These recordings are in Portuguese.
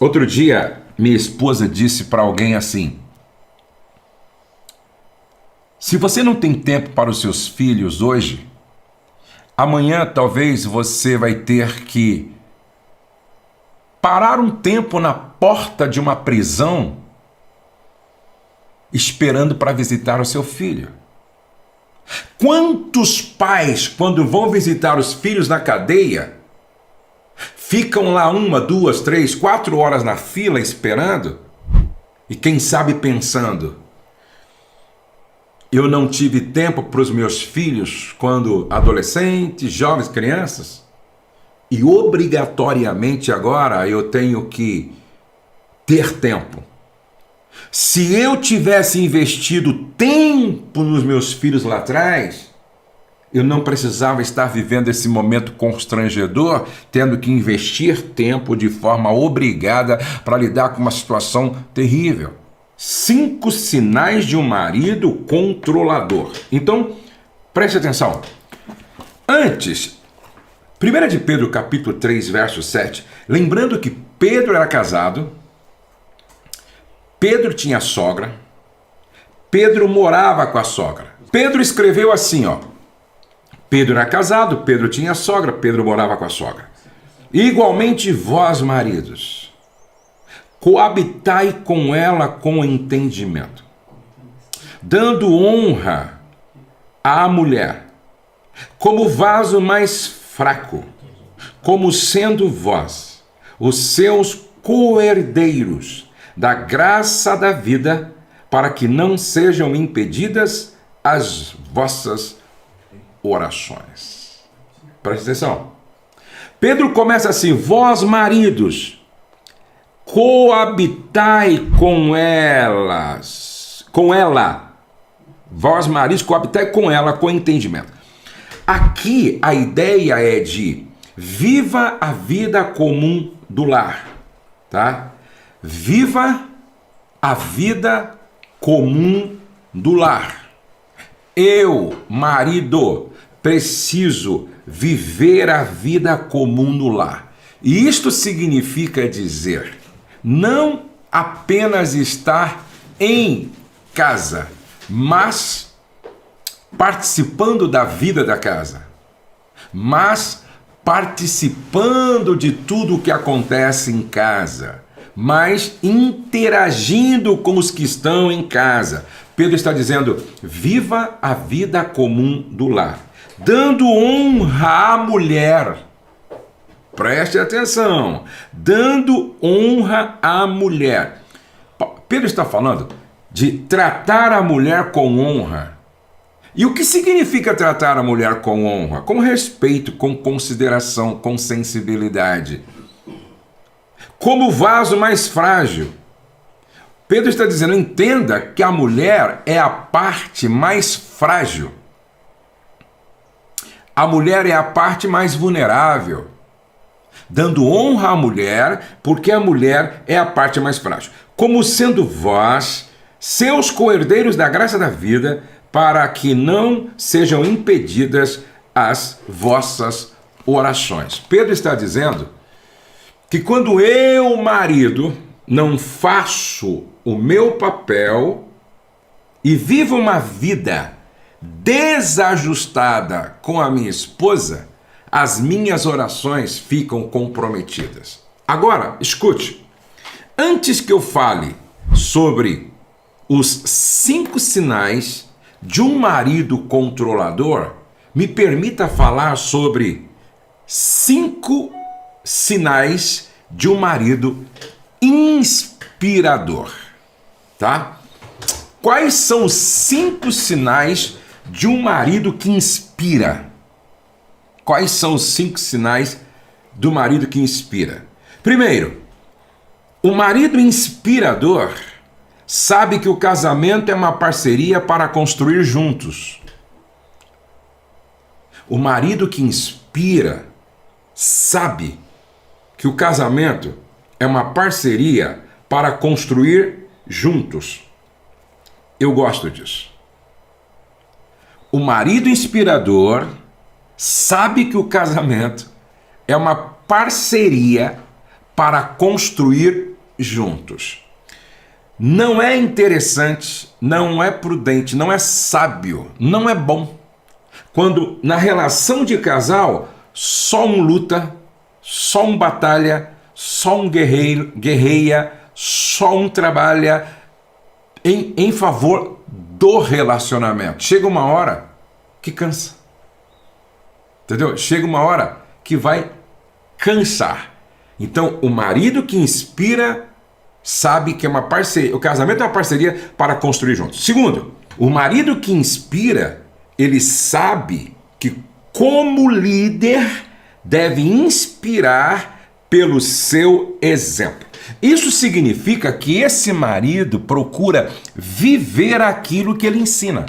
Outro dia, minha esposa disse para alguém assim: se você não tem tempo para os seus filhos hoje, amanhã talvez você vai ter que parar um tempo na porta de uma prisão esperando para visitar o seu filho. Quantos pais, quando vão visitar os filhos na cadeia, ficam lá 1, 2, 3, 4 horas na fila esperando e quem sabe pensando: eu não tive tempo para os meus filhos quando adolescentes, jovens, crianças, e obrigatoriamente agora eu tenho que ter tempo. Se eu tivesse investido tempo nos meus filhos lá atrás, eu não precisava estar vivendo esse momento constrangedor, tendo que investir tempo de forma obrigada para lidar com uma situação terrível. 5 sinais de um marido controlador. Então, preste atenção. Antes, 1 de Pedro, capítulo 3, verso 7, lembrando que Pedro era casado, Pedro tinha sogra, Pedro morava com a sogra. Pedro escreveu assim, ó: Pedro era casado, Pedro tinha sogra, Pedro morava com a sogra. Igualmente vós, maridos, coabitai com ela com entendimento, dando honra à mulher, como vaso mais fraco, como sendo vós os seus co-herdeiros da graça da vida, para que não sejam impedidas as vossas orações. Presta atenção. Pedro começa assim: vós, maridos, coabitai com ela. Vós, maridos, coabitai com ela com entendimento. Aqui a ideia é de viva a vida comum do lar, tá? Viva a vida comum do lar. Eu, marido, preciso viver a vida comum no lar. E isto significa dizer, não apenas estar em casa, mas participando da vida da casa, mas participando de tudo o que acontece em casa, mas interagindo com os que estão em casa. Pedro está dizendo: viva a vida comum do lar, dando honra à mulher. Preste atenção, dando honra à mulher. Pedro está falando de tratar a mulher com honra. E o que significa tratar a mulher com honra? Com respeito, com consideração, com sensibilidade. Como vaso mais frágil. Pedro está dizendo: entenda que a mulher é a parte mais frágil. A mulher é a parte mais vulnerável. Dando honra à mulher, porque a mulher é a parte mais frágil. Como sendo vós, seus co-herdeiros da graça da vida, para que não sejam impedidas as vossas orações. Pedro está dizendo que quando eu, marido, não faço o meu papel e vivo uma vida desajustada com a minha esposa, as minhas orações ficam comprometidas. Agora, escute, antes que eu fale sobre os 5 sinais de um marido controlador, me permita falar sobre 5 sinais de um marido inspirador, tá? Quais são os 5 sinais de um marido que inspira? Quais são os 5 sinais do marido que inspira? Primeiro, o marido inspirador sabe que o casamento é uma parceria para construir juntos. O marido que inspira sabe que o casamento é uma parceria para construir juntos. Eu gosto disso. O marido inspirador sabe que o casamento é uma parceria para construir juntos. Não é interessante, não é prudente, não é sábio, não é bom. Quando na relação de casal, só um luta, só um batalha, só um guerreia, só um trabalha em favor do relacionamento. Chega uma hora que cansa. Entendeu? Chega uma hora que vai cansar. Então, o marido que inspira sabe que é uma parceria. O casamento é uma parceria para construir juntos. Segundo, o marido que inspira, ele sabe que como líder deve inspirar pelo seu exemplo. Isso significa que esse marido procura viver aquilo que ele ensina.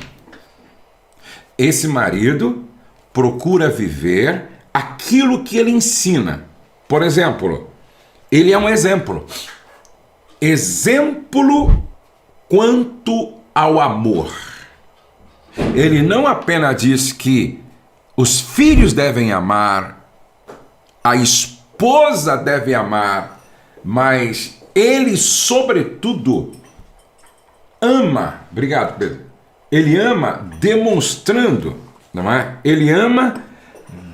Esse marido procura viver aquilo que ele ensina. Por exemplo, ele é um exemplo. Exemplo quanto ao amor. Ele não apenas diz que os filhos devem amar, a esposa deve amar, mas ele, sobretudo, ama. Obrigado, Pedro. Ele ama demonstrando, não é? Ele ama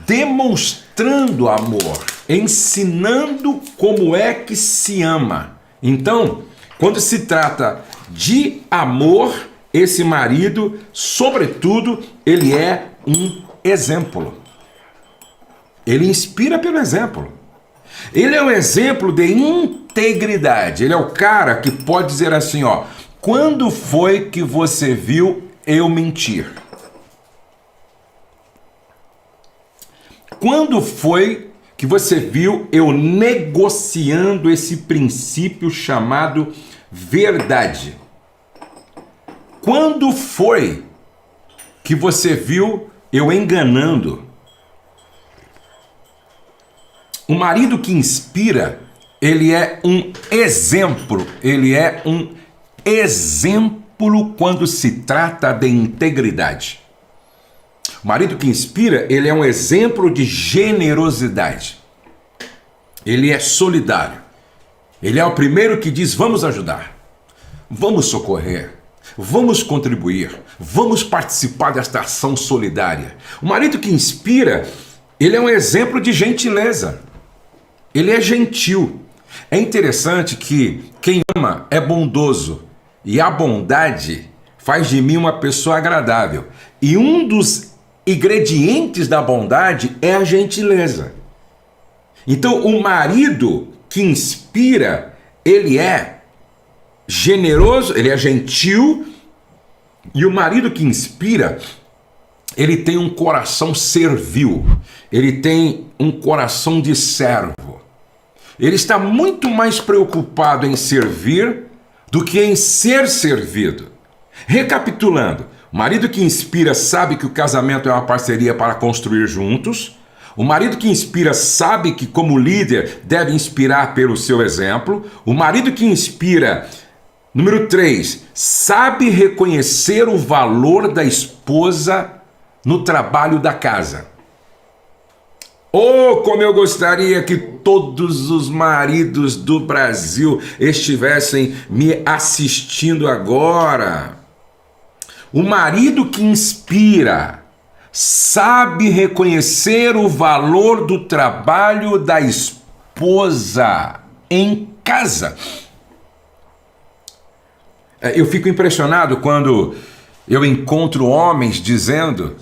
demonstrando amor, ensinando como é que se ama. Então, quando se trata de amor, esse marido, sobretudo, ele é um exemplo. Ele inspira pelo exemplo. Ele é um exemplo de integridade. Ele é o cara que pode dizer assim, ó, quando foi que você viu eu mentir? Quando foi que você viu eu negociando esse princípio chamado verdade? Quando foi que você viu eu enganando? O marido que inspira, ele é um exemplo. Ele é um exemplo quando se trata de integridade. O marido que inspira, ele é um exemplo de generosidade. Ele é solidário. Ele é o primeiro que diz, vamos ajudar, vamos socorrer, vamos contribuir, vamos participar desta ação solidária. O marido que inspira, ele é um exemplo de gentileza. Ele é gentil. É interessante que quem ama é bondoso e a bondade faz de mim uma pessoa agradável. E um dos ingredientes da bondade é a gentileza. Então, o marido que inspira, ele é generoso, ele é gentil, e o marido que inspira, ele tem um coração servil, ele tem um coração de servo. Ele está muito mais preocupado em servir do que em ser servido. Recapitulando, o marido que inspira sabe que o casamento é uma parceria para construir juntos. O marido que inspira sabe que, como líder, deve inspirar pelo seu exemplo. O marido que inspira, número 3, sabe reconhecer o valor da esposa no trabalho da casa. Oh, como eu gostaria que todos os maridos do Brasil estivessem me assistindo agora. O marido que inspira sabe reconhecer o valor do trabalho da esposa em casa. Eu fico impressionado quando eu encontro homens dizendo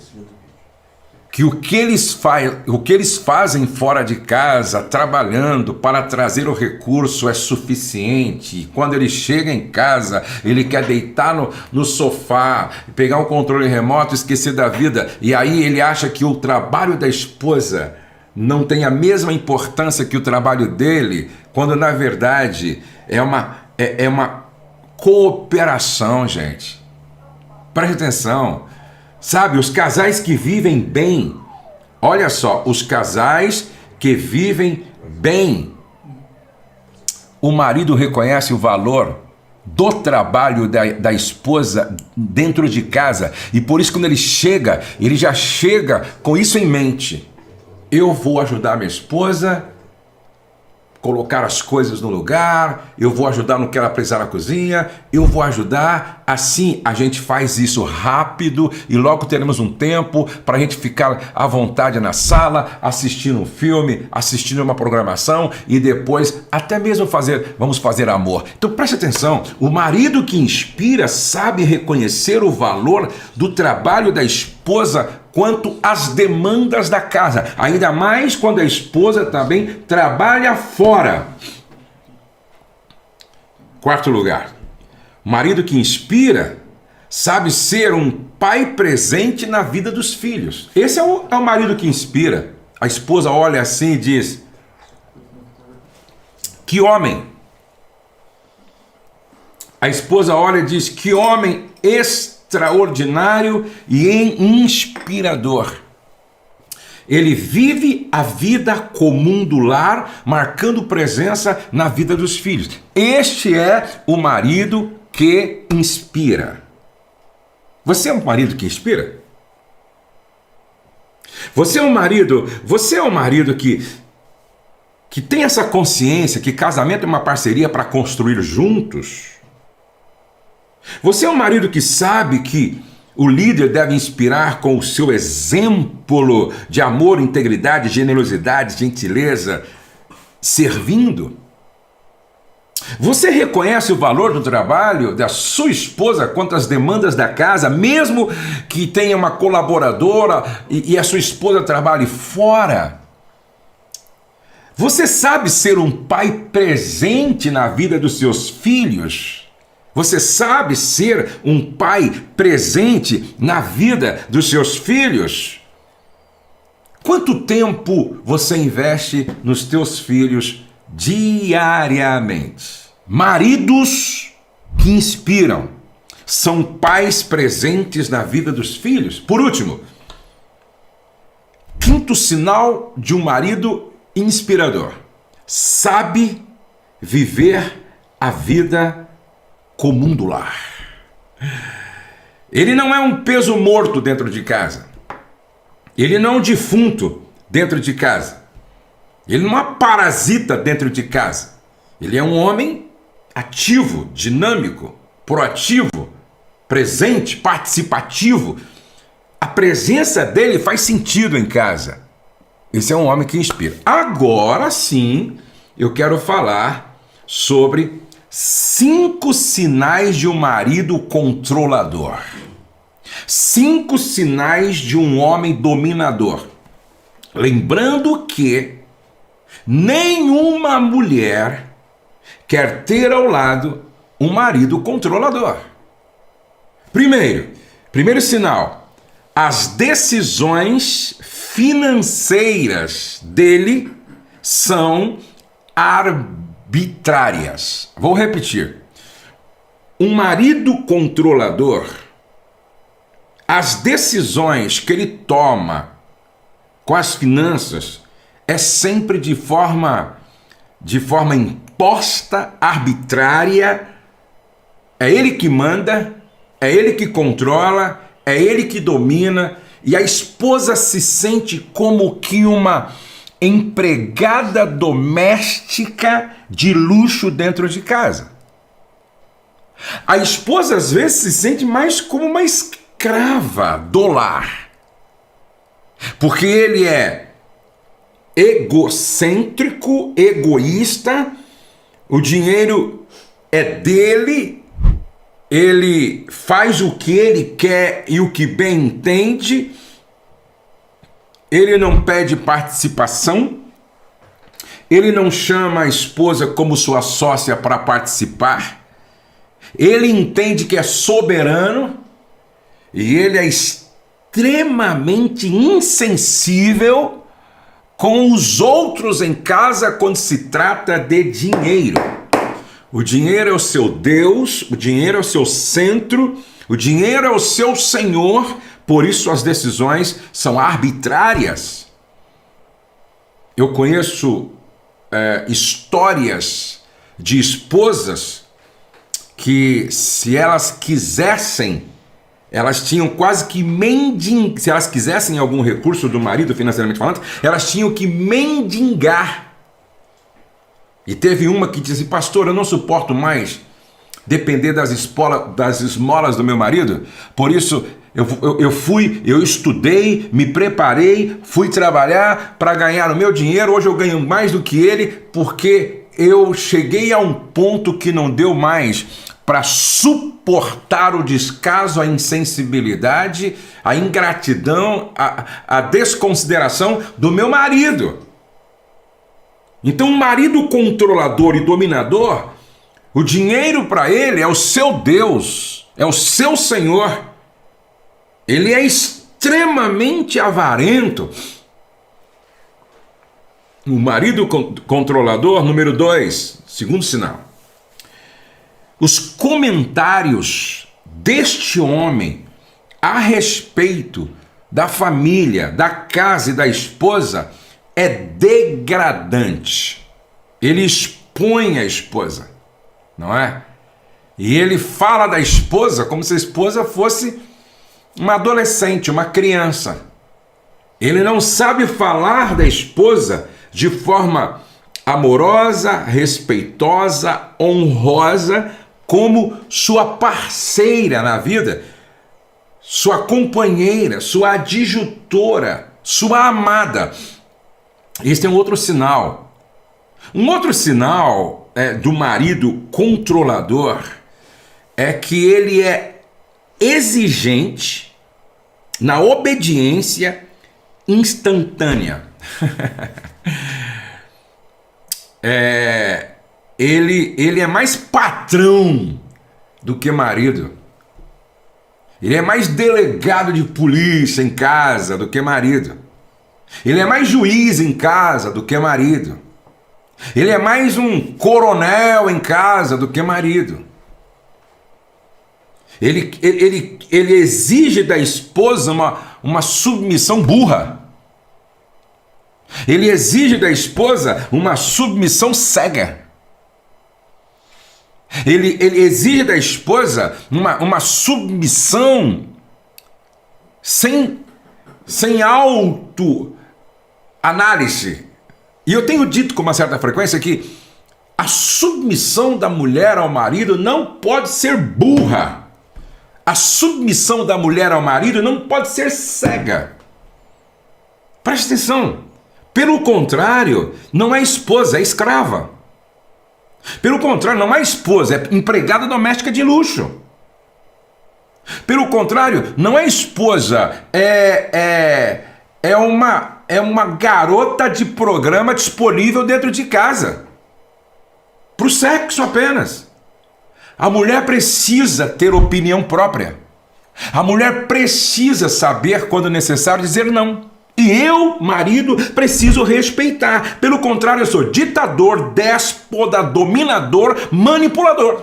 que o que eles fazem fora de casa, trabalhando para trazer o recurso, é suficiente. E quando ele chega em casa, ele quer deitar no sofá, pegar um controle remoto, esquecer da vida. E aí ele acha que o trabalho da esposa não tem a mesma importância que o trabalho dele, quando na verdade é uma cooperação, gente. Preste atenção. Sabe, os casais que vivem bem, olha só, os casais que vivem bem, o marido reconhece o valor do trabalho da esposa dentro de casa, e por isso quando ele já chega com isso em mente. Eu vou ajudar minha esposa colocar as coisas no lugar, eu vou ajudar no que ela precisar na cozinha, eu vou ajudar. Assim a gente faz isso rápido e logo teremos um tempo para a gente ficar à vontade na sala, assistindo um filme, assistindo uma programação e depois até mesmo vamos fazer amor. Então preste atenção, o marido que inspira sabe reconhecer o valor do trabalho da esposa quanto às demandas da casa, ainda mais quando a esposa também trabalha fora. Quarto lugar, o marido que inspira sabe ser um pai presente na vida dos filhos. Esse é o marido que inspira. A esposa olha assim e diz: que homem! A esposa olha e diz: que homem extraordinário e inspirador. Ele vive a vida comum do lar, marcando presença na vida dos filhos. Este é o marido que inspira. Você é um marido que inspira? Você é um marido que tem essa consciência que casamento é uma parceria para construir juntos? Você é um marido que sabe que o líder deve inspirar com o seu exemplo de amor, integridade, generosidade, gentileza, servindo? Você reconhece o valor do trabalho da sua esposa quanto às demandas da casa, mesmo que tenha uma colaboradora e a sua esposa trabalhe fora? Você sabe ser um pai presente na vida dos seus filhos? Você sabe ser um pai presente na vida dos seus filhos? Quanto tempo você investe nos teus filhos diariamente? Maridos que inspiram são pais presentes na vida dos filhos. Por último, quinto sinal de um marido inspirador: sabe viver a vida comum do lar. Ele não é um peso morto dentro de casa. Ele não é um defunto dentro de casa. Ele não é um parasita dentro de casa. Ele é um homem ativo, dinâmico, proativo, presente, participativo. A presença dele faz sentido em casa. Esse é um homem que inspira. Agora sim, eu quero falar sobre 5 sinais de um marido controlador. 5 sinais de um homem dominador. Lembrando que nenhuma mulher quer ter ao lado um marido controlador. Primeiro sinal: as decisões financeiras dele são arbitrárias. Vou repetir. Um marido controlador, as decisões que ele toma com as finanças é sempre de forma imposta, arbitrária. É ele que manda, é ele que controla, é ele que domina, e a esposa se sente como que uma empregada doméstica de luxo dentro de casa. A esposa às vezes se sente mais como uma escrava do lar, porque ele é egocêntrico, egoísta, o dinheiro é dele, ele faz o que ele quer e o que bem entende. Ele não pede participação, ele não chama a esposa como sua sócia para participar, ele entende que é soberano e ele é extremamente insensível com os outros em casa quando se trata de dinheiro. O dinheiro é o seu Deus, o dinheiro é o seu centro, o dinheiro é o seu Senhor. Por isso as decisões são arbitrárias. Eu conheço histórias de esposas que, se elas quisessem, elas tinham quase que se elas quisessem algum recurso do marido, financeiramente falando, elas tinham que mendigar E teve uma que disse: pastor, eu não suporto mais depender das esmolas do meu marido, por isso eu estudei, me preparei, fui trabalhar para ganhar o meu dinheiro, hoje eu ganho mais do que ele, porque eu cheguei a um ponto que não deu mais para suportar o descaso, a insensibilidade, a ingratidão, a desconsideração do meu marido. Então, um marido controlador e dominador, o dinheiro para ele é o seu Deus, é o seu Senhor. Ele é extremamente avarento. O marido controlador, número 2, segundo sinal. Os comentários deste homem a respeito da família, da casa e da esposa é degradante. Ele expõe a esposa, não é? E ele fala da esposa como se a esposa fosse uma adolescente, uma criança. Ele não sabe falar da esposa de forma amorosa, respeitosa, honrosa, como sua parceira na vida, sua companheira, sua adjutora, sua amada. Esse é um outro sinal. Um outro sinal do marido controlador é que ele é exigente na obediência instantânea. Ele é mais patrão do que marido. Ele é mais delegado de polícia em casa do que marido. Ele é mais juiz em casa do que marido. Ele é mais um coronel em casa do que marido. Ele exige da esposa uma submissão burra. Ele exige da esposa uma submissão cega. Ele exige da esposa uma submissão sem autoanálise. E eu tenho dito com uma certa frequência que a submissão da mulher ao marido não pode ser burra. A submissão da mulher ao marido não pode ser cega. Preste atenção. Pelo contrário, não é esposa, é escrava. Pelo contrário, não é esposa, é empregada doméstica de luxo. Pelo contrário, não é esposa, é uma garota de programa disponível dentro de casa. Para o sexo apenas. A mulher precisa ter opinião própria. A mulher precisa saber quando necessário dizer não. E eu, marido, preciso respeitar. Pelo contrário, eu sou ditador, déspota, dominador, manipulador.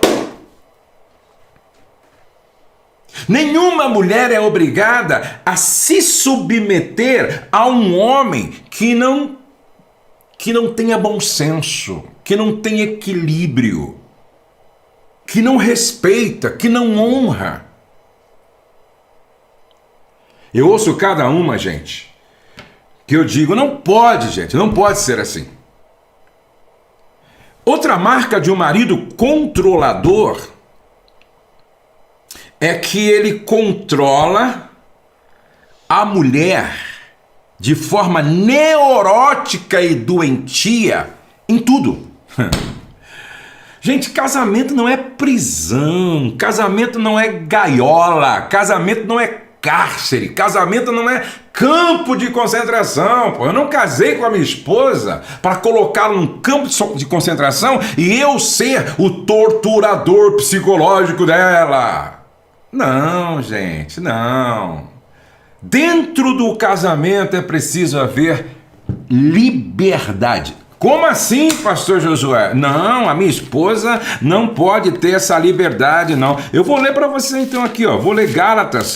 Nenhuma mulher é obrigada a se submeter a um homem que não tenha bom senso, que não tenha equilíbrio, que não respeita, que não honra. Eu ouço cada uma, gente, que eu digo, não pode, gente, não pode ser assim. Outra marca de um marido controlador é que ele controla a mulher de forma neurótica e doentia em tudo. Gente, casamento não é prisão, casamento não é gaiola, casamento não é cárcere, casamento não é campo de concentração. Pô. Eu não casei com a minha esposa para colocá-la num campo de concentração e eu ser o torturador psicológico dela. Não, gente, não. Dentro do casamento é preciso haver liberdade. Como assim, pastor Josué? Não, a minha esposa não pode ter essa liberdade, não. Eu vou ler para você então aqui, ó. Vou ler Gálatas,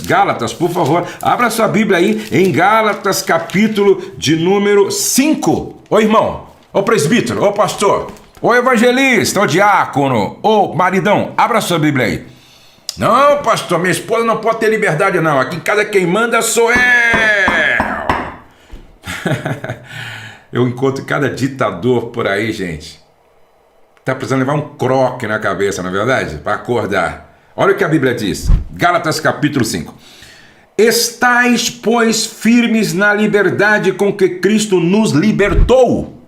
por favor. Abra sua Bíblia aí em Gálatas, capítulo de número 5. Ô irmão, ô presbítero, ô pastor, ô evangelista, ô diácono, ô maridão, abra sua Bíblia aí. Não, pastor, minha esposa não pode ter liberdade, não. Aqui em casa quem manda sou eu. Eu encontro cada ditador por aí, gente. Está precisando levar um croque na cabeça, não é verdade? Para acordar. Olha o que a Bíblia diz. Gálatas capítulo 5. Estais, pois, firmes na liberdade com que Cristo nos libertou.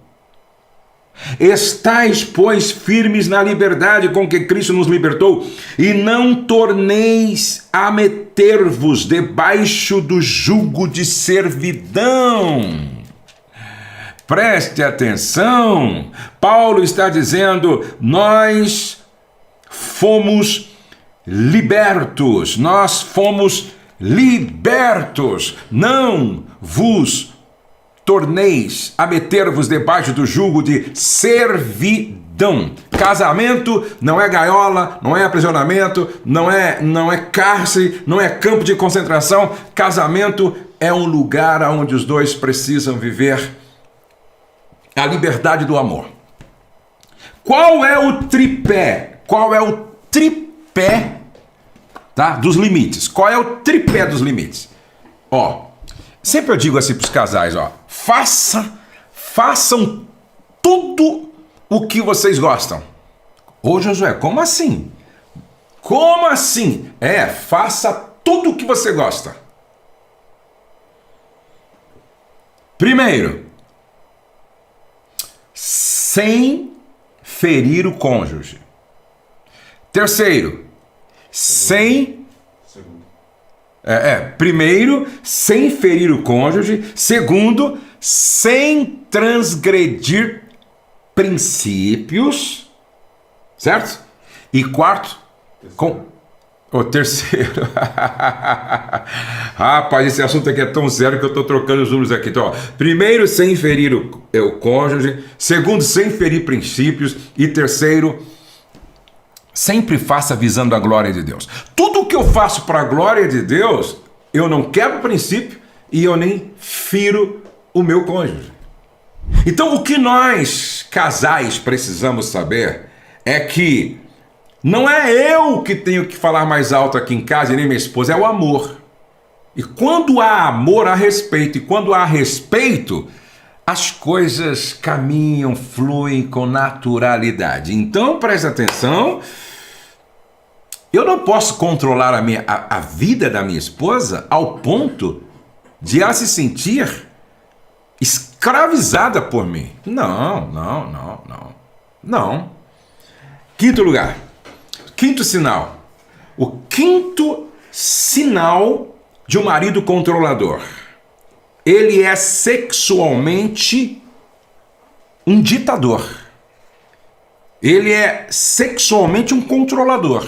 Estais, pois, firmes na liberdade com que Cristo nos libertou, e não torneis a meter-vos debaixo do jugo de servidão. Preste atenção, Paulo está dizendo, nós fomos libertos, não vos torneis a meter-vos debaixo do jugo de servidão. Casamento não é gaiola, não é aprisionamento, não é cárcere, não é campo de concentração. Casamento é um lugar onde os dois precisam viver a liberdade do amor. Qual é o tripé? Tá? Dos limites. Qual é o tripé dos limites? Ó, sempre eu digo assim para os casais, ó, façam tudo o que vocês gostam. Ô Josué, como assim? Como assim? Faça tudo o que você gosta. Primeiro, sem ferir o cônjuge. Terceiro, primeiro, sem ferir o cônjuge. Segundo, sem transgredir princípios, certo? E quarto, terceiro. Rapaz, esse assunto aqui é tão sério que eu estou trocando os números aqui. Então, ó, primeiro, sem ferir o cônjuge. Segundo, sem ferir princípios. E terceiro, sempre faça visando a glória de Deus. Tudo que eu faço para a glória de Deus, eu não quebro o princípio e eu nem firo o meu cônjuge. Então, o que nós, casais, precisamos saber é que não é eu que tenho que falar mais alto aqui em casa e nem minha esposa, é o amor. E quando há amor, há respeito. E quando há respeito, as coisas caminham, fluem com naturalidade. Então, preste atenção. Eu não posso controlar a vida da minha esposa ao ponto de ela se sentir escravizada por mim. Não. Quinto lugar. Quinto sinal. O quinto sinal de um marido controlador. Ele é sexualmente um ditador. Ele é sexualmente um controlador.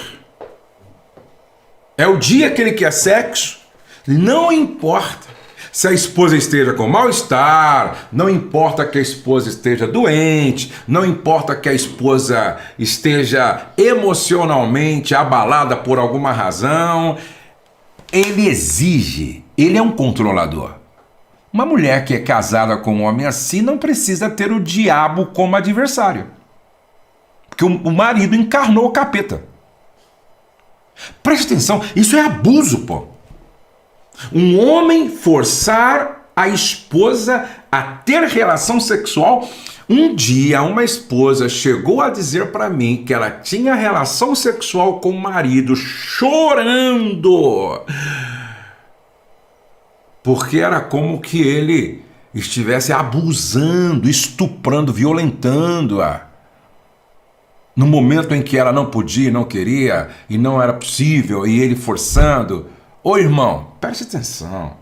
É o dia que ele quer sexo, não importa se a esposa esteja com mal-estar, não importa que a esposa esteja doente, não importa que a esposa esteja emocionalmente abalada por alguma razão, ele exige, ele é um controlador. Uma mulher que é casada com um homem assim não precisa ter o diabo como adversário, porque o marido encarnou o capeta. Preste atenção, isso é abuso, pô. Um homem forçar a esposa a ter relação sexual. Um dia, uma esposa chegou a dizer para mim que ela tinha relação sexual com o marido, chorando, porque era como que ele estivesse abusando, estuprando, violentando-a. No momento em que ela não podia, não queria, e não era possível, e ele forçando. Ô irmão, preste atenção.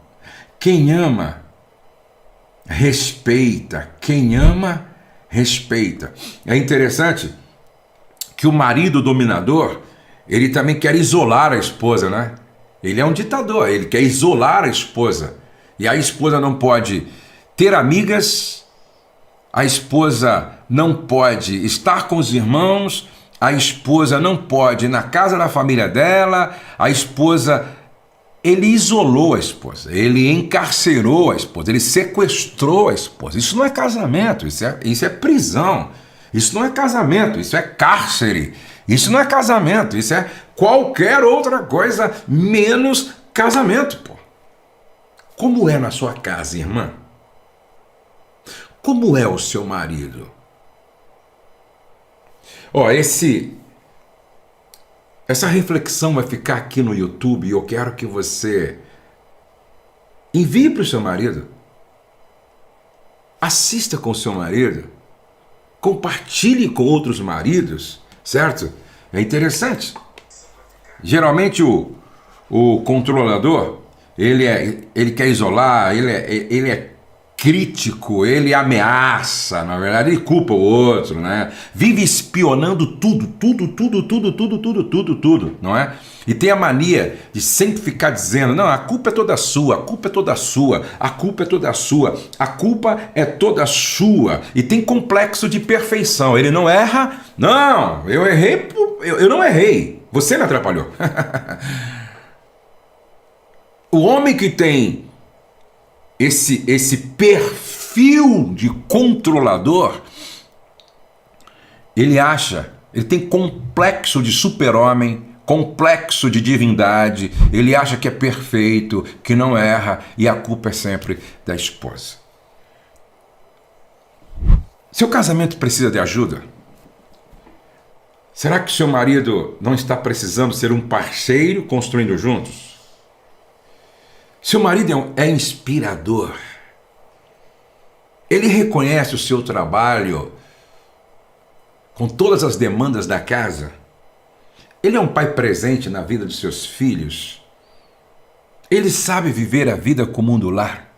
Quem ama, respeita. Quem ama, respeita. É interessante que o marido dominador, ele também quer isolar a esposa, né? Ele é um ditador, ele quer isolar a esposa. E a esposa não pode ter amigas, a esposa não pode estar com os irmãos, a esposa não pode ir na casa da família dela, a esposa... Ele isolou a esposa, ele encarcerou a esposa, ele sequestrou a esposa. Isso não é casamento, isso é prisão. Isso não é casamento, isso é cárcere. Isso não é casamento, isso é qualquer outra coisa menos casamento, pô. Como é na sua casa, irmã? Como é o seu marido? Ó, essa reflexão vai ficar aqui no YouTube e eu quero que você envie para o seu marido, assista com o seu marido, compartilhe com outros maridos, certo? É interessante. Geralmente o controlador, ele quer isolar, ele é crítico, ele ameaça, na verdade ele culpa o outro, né? Vive espionando tudo, não é? E tem a mania de sempre ficar dizendo, não, a culpa é toda sua, a culpa é toda sua, a culpa é toda sua, a culpa é toda sua. E tem complexo de perfeição, ele não erra, não, eu errei, eu não errei, você me atrapalhou. O homem que tem esse perfil de controlador, ele tem complexo de super-homem, complexo de divindade, ele acha que é perfeito, que não erra, e a culpa é sempre da esposa. Seu casamento precisa de ajuda? Será que seu marido não está precisando ser um parceiro construindo juntos? Seu marido é inspirador. Ele reconhece o seu trabalho com todas as demandas da casa. Ele é um pai presente na vida dos seus filhos. Ele sabe viver a vida comum do lar.